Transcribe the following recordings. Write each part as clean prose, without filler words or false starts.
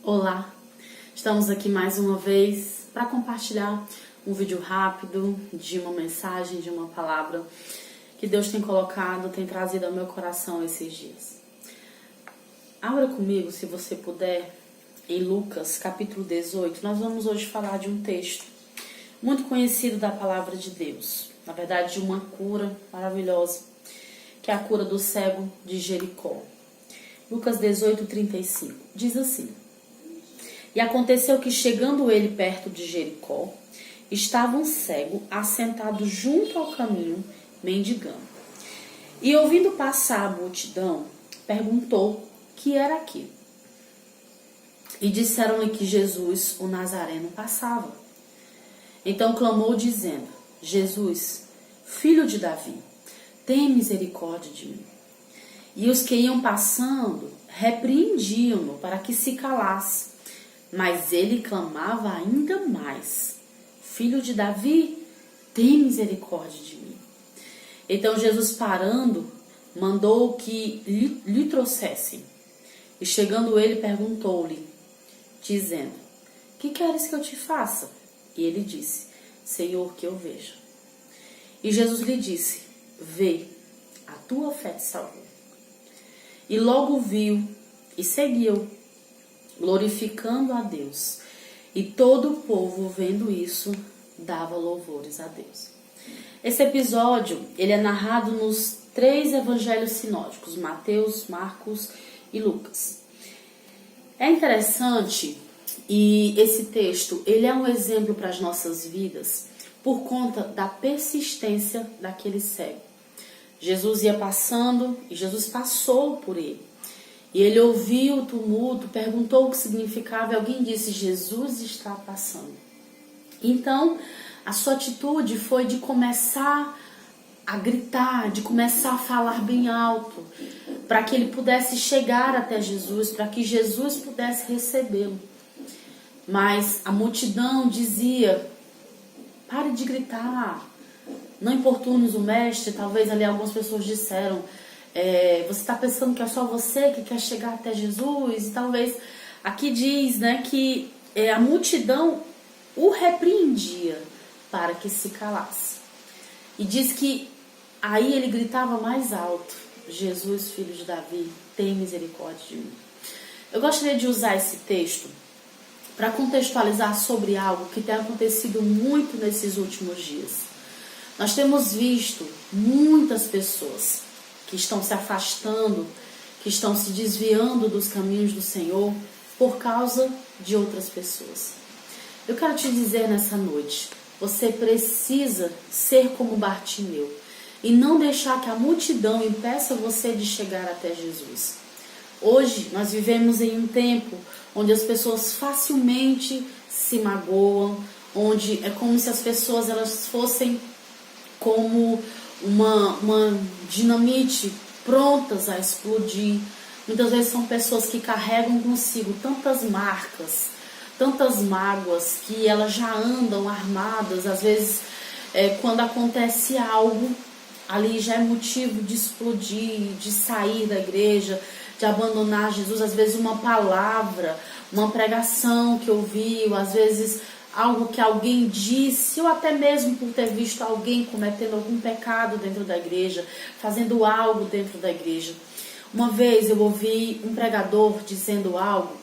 Olá, estamos aqui mais uma vez para compartilhar um vídeo rápido de uma mensagem, de uma palavra que Deus tem colocado, tem trazido ao meu coração esses dias. Abra comigo, se você puder, em Lucas capítulo 18. Nós vamos hoje falar de um texto muito conhecido da palavra de Deus, na verdade de uma cura maravilhosa, que é a cura do cego de Jericó. Lucas 18:35 diz assim: E aconteceu que, chegando ele perto de Jericó, estava um cego assentado junto ao caminho, mendigando. E, ouvindo passar a multidão, perguntou que era aquilo. E disseram-lhe que Jesus, o Nazareno, passava. Então clamou, dizendo: Jesus, filho de Davi, tem misericórdia de mim. E os que iam passando repreendiam-no para que se calasse. Mas ele clamava ainda mais: Filho de Davi, tem misericórdia de mim. Então Jesus, parando, mandou que lhe trouxessem. E chegando ele, perguntou-lhe, dizendo: Que queres que eu te faça? E ele disse: Senhor, que eu veja. E Jesus lhe disse: Vê, a tua fé te salvou. E logo viu e seguiu, glorificando a Deus. E todo o povo, vendo isso, dava louvores a Deus. Esse episódio, ele é narrado nos 3 evangelhos sinóticos, Mateus, Marcos e Lucas. É interessante, e esse texto, ele é um exemplo para as nossas vidas, por conta da persistência daquele cego. Jesus ia passando e Jesus passou por ele. E ele ouviu o tumulto, perguntou o que significava e alguém disse: Jesus está passando. Então, a sua atitude foi de começar a gritar, de começar a falar bem alto, para que ele pudesse chegar até Jesus, para que Jesus pudesse recebê-lo. Mas a multidão dizia: pare de gritar, não importunes o mestre. Talvez ali algumas pessoas disseram: você está pensando que é só você que quer chegar até Jesus? E talvez aqui diz, que a multidão o repreendia para que se calasse. E diz que aí ele gritava mais alto: Jesus, filho de Davi, tem misericórdia de mim. Eu gostaria de usar esse texto para contextualizar sobre algo que tem acontecido muito nesses últimos dias. Nós temos visto muitas pessoas que estão se afastando, que estão se desviando dos caminhos do Senhor por causa de outras pessoas. Eu quero te dizer nessa noite: você precisa ser como Bartimeu e não deixar que a multidão impeça você de chegar até Jesus. Hoje nós vivemos em um tempo onde as pessoas facilmente se magoam, onde é como se as pessoas elas fossem como uma dinamite prontas a explodir. Muitas vezes são pessoas que carregam consigo tantas marcas, tantas mágoas, que elas já andam armadas. Às vezes, quando acontece algo, ali já é motivo de explodir, de sair da igreja, de abandonar Jesus. Às vezes uma palavra, uma pregação que ouviu, às vezes algo que alguém disse, ou até mesmo por ter visto alguém cometendo algum pecado dentro da igreja, fazendo algo dentro da igreja. Uma vez eu ouvi um pregador dizendo algo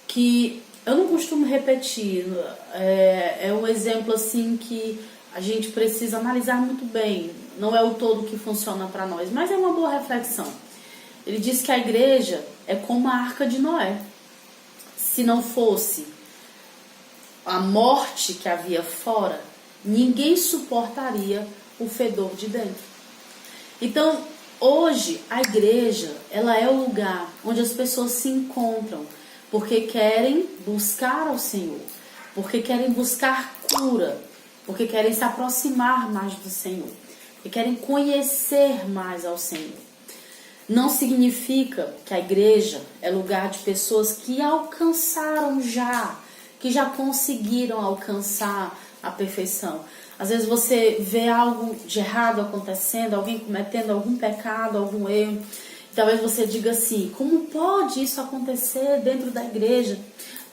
que eu não costumo repetir, é um exemplo assim que a gente precisa analisar muito bem, não é o todo que funciona para nós, mas é uma boa reflexão. Ele disse que a igreja é como a arca de Noé. Se não fosse a morte que havia fora, ninguém suportaria o fedor de dentro. Então, hoje, a igreja, ela é o lugar onde as pessoas se encontram, porque querem buscar ao Senhor, porque querem buscar cura, porque querem se aproximar mais do Senhor, porque querem conhecer mais ao Senhor. Não significa que a igreja é lugar de pessoas que alcançaram já, que já conseguiram alcançar a perfeição. Às vezes você vê algo de errado acontecendo, alguém cometendo algum pecado, algum erro, Talvez você diga assim: como pode isso acontecer dentro da igreja?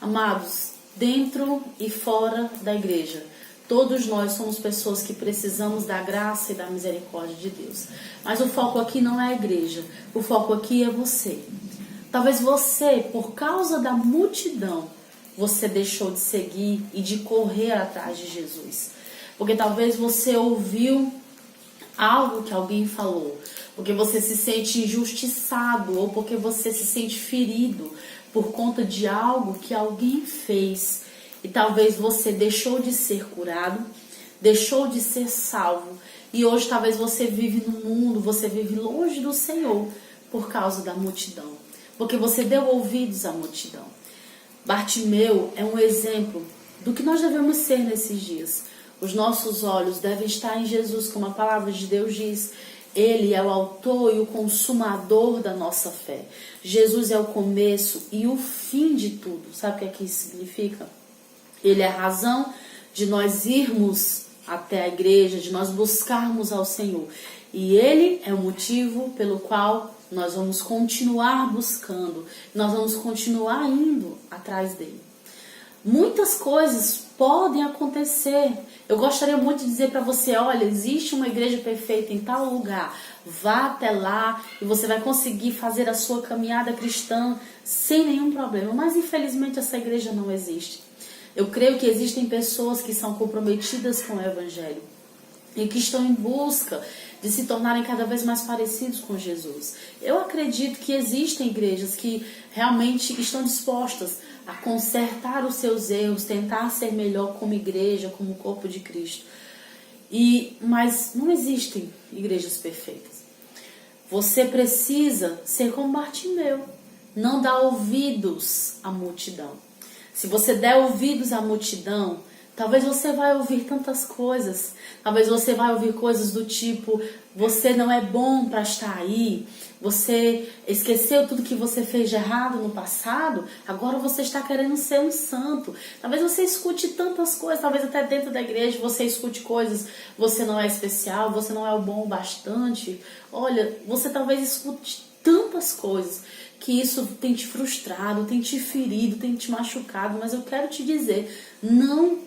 Amados, dentro e fora da igreja, todos nós somos pessoas que precisamos da graça e da misericórdia de Deus. Mas o foco aqui não é a igreja, o foco aqui é você. Talvez você, por causa da multidão, você deixou de seguir e de correr atrás de Jesus. Porque talvez você ouviu algo que alguém falou, porque você se sente injustiçado ou porque você se sente ferido por conta de algo que alguém fez. E talvez você deixou de ser curado, deixou de ser salvo. E hoje talvez você vive no mundo, você vive longe do Senhor por causa da multidão. Porque você deu ouvidos à multidão. Bartimeu é um exemplo do que nós devemos ser nesses dias. Os nossos olhos devem estar em Jesus, como a palavra de Deus diz. Ele é o autor e o consumador da nossa fé. Jesus é o começo e o fim de tudo. Sabe o que é que isso significa? Ele é a razão de nós irmos até a igreja, de nós buscarmos ao Senhor. E Ele é o motivo pelo qual nós vamos continuar buscando, nós vamos continuar indo atrás dele. Muitas coisas podem acontecer. Eu gostaria muito de dizer para você: olha, existe uma igreja perfeita em tal lugar, vá até lá e você vai conseguir fazer a sua caminhada cristã sem nenhum problema. Mas infelizmente essa igreja não existe. Eu creio que existem pessoas que são comprometidas com o Evangelho e que estão em busca de se tornarem cada vez mais parecidos com Jesus. Eu acredito que existem igrejas que realmente estão dispostas a consertar os seus erros, tentar ser melhor como igreja, como corpo de Cristo. Mas não existem igrejas perfeitas. Você precisa ser como Bartimeu, não dar ouvidos à multidão. Se você der ouvidos à multidão, talvez você vai ouvir tantas coisas. Talvez você vai ouvir coisas do tipo: você não é bom para estar aí, você esqueceu tudo que você fez de errado no passado, agora você está querendo ser um santo. Talvez você escute tantas coisas, talvez até dentro da igreja você escute coisas: você não é especial, você não é o bom o bastante. Olha, você talvez escute tantas coisas que isso tem te frustrado, tem te ferido, tem te machucado. Mas eu quero te dizer: não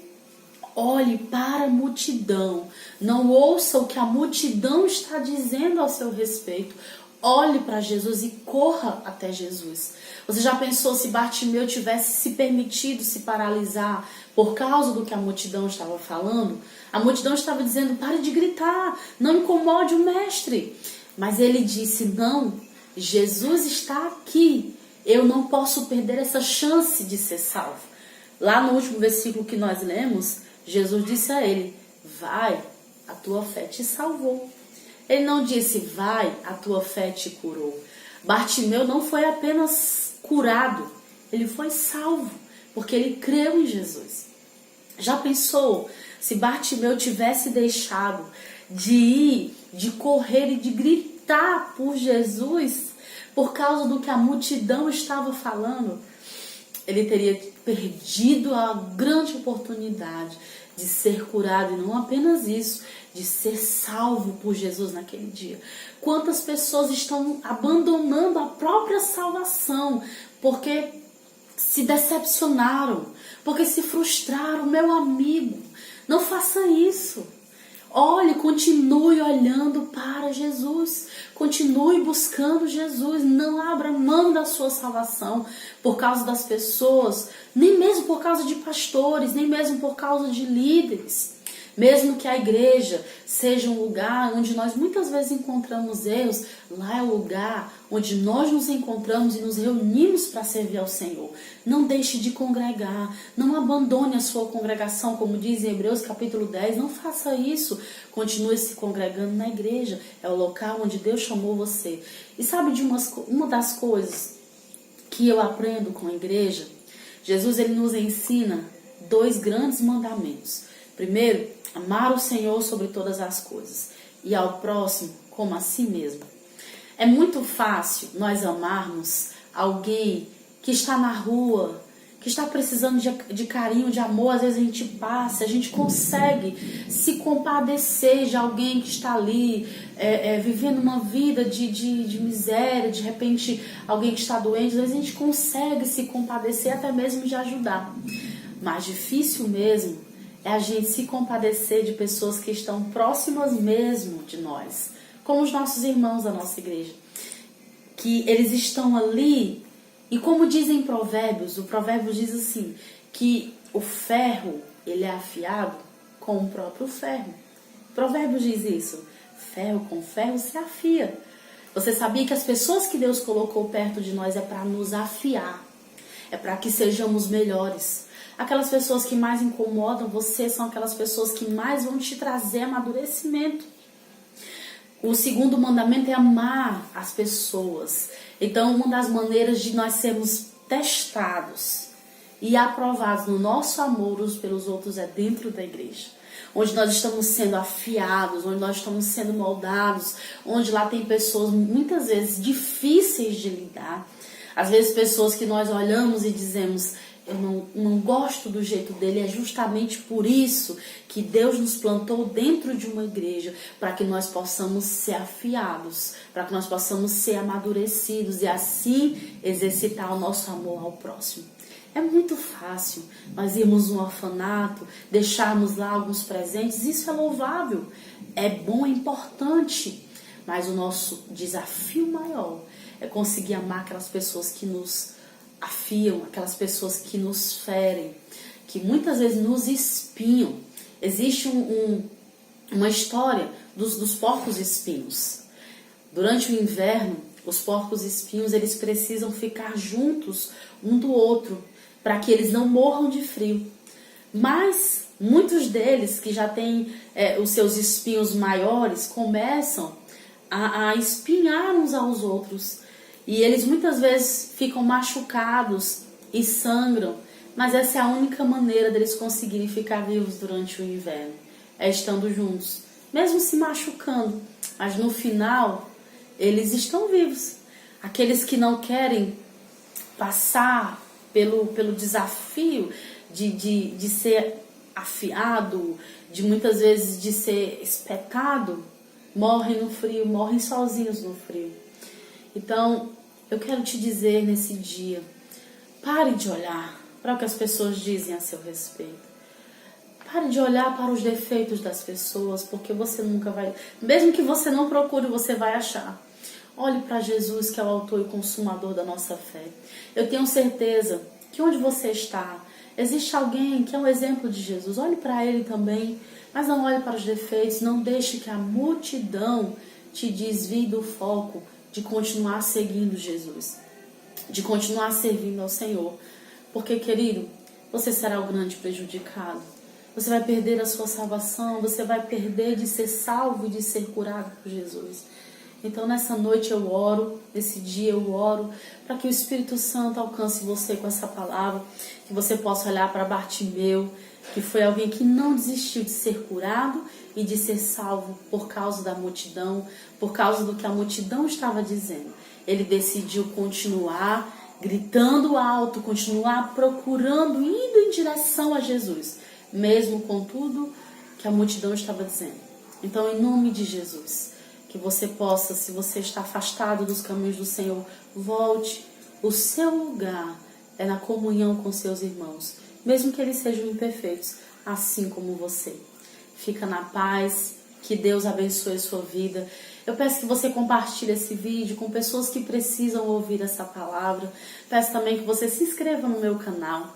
olhe para a multidão, não ouça o que a multidão está dizendo ao seu respeito. Olhe para Jesus e corra até Jesus. Você já pensou se Bartimeu tivesse se permitido se paralisar por causa do que a multidão estava falando? A multidão estava dizendo: pare de gritar, não incomode o mestre. Mas ele disse: não, Jesus está aqui, eu não posso perder essa chance de ser salvo. Lá no último versículo que nós lemos, Jesus disse a ele: vai, a tua fé te salvou. Ele não disse: vai, a tua fé te curou. Bartimeu não foi apenas curado, ele foi salvo, porque ele creu em Jesus. Já pensou se Bartimeu tivesse deixado de ir, de correr e de gritar por Jesus por causa do que a multidão estava falando? Ele teria perdido a grande oportunidade de ser curado, e não apenas isso, de ser salvo por Jesus naquele dia. Quantas pessoas estão abandonando a própria salvação porque se decepcionaram, porque se frustraram? Meu amigo, não faça isso. Olhe, continue olhando para Jesus, continue buscando Jesus, não abra mão da sua salvação por causa das pessoas, nem mesmo por causa de pastores, nem mesmo por causa de líderes. Mesmo que a igreja seja um lugar onde nós muitas vezes encontramos erros, lá é o lugar onde nós nos encontramos e nos reunimos para servir ao Senhor. Não deixe de congregar, não abandone a sua congregação, como diz em Hebreus capítulo 10, não faça isso. Continue se congregando na igreja, é o local onde Deus chamou você. E sabe de uma das coisas que eu aprendo com a igreja? Jesus, ele nos ensina 2 grandes mandamentos. Primeiro, amar o Senhor sobre todas as coisas e ao próximo como a si mesmo. É muito fácil nós amarmos alguém que está na rua, que está precisando de carinho, de amor. Às vezes a gente passa, a gente consegue se compadecer de alguém que está ali vivendo uma vida de miséria, de repente alguém que está doente. Às vezes a gente consegue se compadecer, até mesmo de ajudar. Mas difícil mesmo é a gente se compadecer de pessoas que estão próximas mesmo de nós, como os nossos irmãos da nossa igreja, que eles estão ali. E como dizem Provérbios, o provérbio diz assim, que o ferro, ele é afiado com o próprio ferro. Provérbios diz isso, ferro com ferro se afia. Você sabia que as pessoas que Deus colocou perto de nós é para nos afiar, é para que sejamos melhores. Aquelas pessoas que mais incomodam você são aquelas pessoas que mais vão te trazer amadurecimento. O segundo mandamento é amar as pessoas. Então, uma das maneiras de nós sermos testados e aprovados no nosso amor uns pelos outros é dentro da igreja. Onde nós estamos sendo afiados, onde nós estamos sendo moldados, onde lá tem pessoas muitas vezes difíceis de lidar. Às vezes pessoas que nós olhamos e dizemos, eu não gosto do jeito dele. É justamente por isso que Deus nos plantou dentro de uma igreja, para que nós possamos ser afiados, para que nós possamos ser amadurecidos e assim exercitar o nosso amor ao próximo. É muito fácil nós irmos num orfanato, deixarmos lá alguns presentes, isso é louvável, é bom, é importante, mas o nosso desafio maior é conseguir amar aquelas pessoas que nos afiam, aquelas pessoas que nos ferem, que muitas vezes nos espinham. Existe uma história dos porcos espinhos. Durante o inverno, os porcos espinhos eles precisam ficar juntos um do outro para que eles não morram de frio. Mas muitos deles que já têm os seus espinhos maiores começam a espinhar uns aos outros. E eles muitas vezes ficam machucados e sangram, mas essa é a única maneira deles conseguirem ficar vivos durante o inverno, é estando juntos, mesmo se machucando, mas no final eles estão vivos. Aqueles que não querem passar pelo desafio de ser afiado, de muitas vezes de ser espetado, morrem no frio, morrem sozinhos no frio. Então, eu quero te dizer nesse dia, pare de olhar para o que as pessoas dizem a seu respeito. Pare de olhar para os defeitos das pessoas, porque você nunca vai, mesmo que você não procure, você vai achar. Olhe para Jesus, que é o autor e consumador da nossa fé. Eu tenho certeza que onde você está, existe alguém que é um exemplo de Jesus. Olhe para ele também, mas não olhe para os defeitos. Não deixe que a multidão te desvie do foco de continuar seguindo Jesus, de continuar servindo ao Senhor. Porque, querido, você será o grande prejudicado. Você vai perder a sua salvação, você vai perder de ser salvo e de ser curado por Jesus. Então, nessa noite eu oro, nesse dia eu oro, para que o Espírito Santo alcance você com essa palavra, que você possa olhar para Bartimeu, que foi alguém que não desistiu de ser curado e de ser salvo por causa da multidão, por causa do que a multidão estava dizendo. Ele decidiu continuar gritando alto, continuar procurando, indo em direção a Jesus, mesmo com tudo que a multidão estava dizendo. Então, em nome de Jesus, que você possa, se você está afastado dos caminhos do Senhor, volte. O seu lugar é na comunhão com seus irmãos, mesmo que eles sejam imperfeitos, assim como você. Fica na paz, que Deus abençoe a sua vida. Eu peço que você compartilhe esse vídeo com pessoas que precisam ouvir essa palavra. Peço também que você se inscreva no meu canal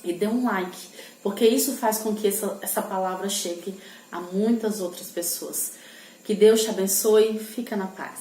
e dê um like, porque isso faz com que essa palavra chegue a muitas outras pessoas. Que Deus te abençoe, fica na paz.